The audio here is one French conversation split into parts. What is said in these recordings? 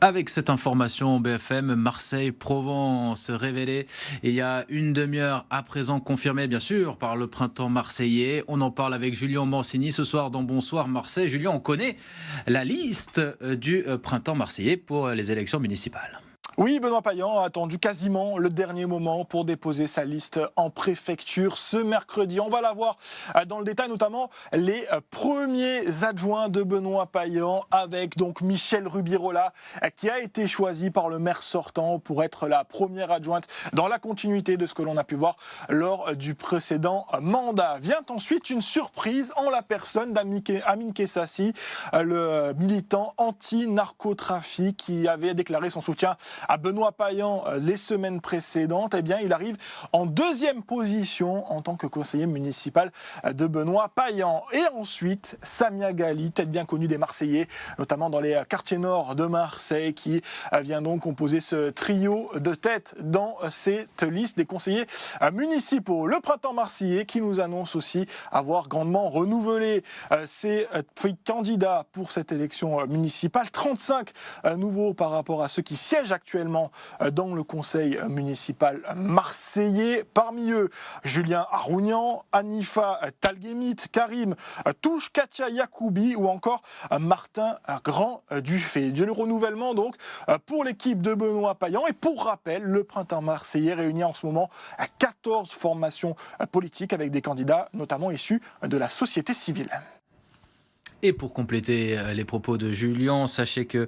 Avec cette information, BFM Marseille-Provence révélée il y a une demi-heure à présent, confirmée bien sûr par le printemps marseillais. On en parle avec Julien Mancini ce soir dans Bonsoir Marseille. Julien, on connaît la liste du printemps marseillais pour les élections municipales. Oui, Benoît Payan a attendu quasiment le dernier moment pour déposer sa liste en préfecture ce mercredi. On va la voir dans le détail, notamment les premiers adjoints de Benoît Payan avec donc Michèle Rubirola qui a été choisie par le maire sortant pour être la première adjointe dans la continuité de ce que l'on a pu voir lors du précédent mandat. Vient ensuite une surprise en la personne d'Amin Kessassi, le militant anti-narcotrafic qui avait déclaré son soutien à Benoît Payan les semaines précédentes. Eh bien, il arrive en deuxième position en tant que conseiller municipal de Benoît Payan. Et ensuite, Samia Ghali, tête bien connue des Marseillais, notamment dans les quartiers nord de Marseille, qui vient donc composer ce trio de tête dans cette liste des conseillers municipaux. Le printemps marseillais qui nous annonce aussi avoir grandement renouvelé ses candidats pour cette élection municipale. 35 nouveaux par rapport à ceux qui siègent actuellement dans le conseil municipal marseillais. Parmi eux, Julien Arounian, Hanifa Talguemit, Karim Touche, Katia Yacoubi ou encore Martin Grand-Dufay. Le renouvellement donc pour l'équipe de Benoît Payan. Et pour rappel, le printemps marseillais réunit en ce moment 14 formations politiques avec des candidats notamment issus de la société civile. Et pour compléter les propos de Julien, sachez que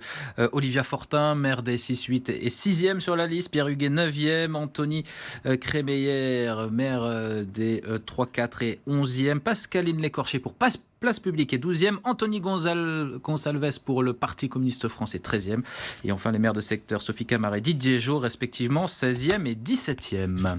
Olivia Fortin, maire des 6-8, est 6e sur la liste, Pierre Huguet 9e, Anthony Crémeyer, maire des 3-4 et 11e, Pascaline Lécorché pour Place Publique est 12e, Anthony Gonsalves pour le Parti communiste français 13e, et enfin les maires de secteur Sophie Camara et Didier Jo respectivement 16e et 17e.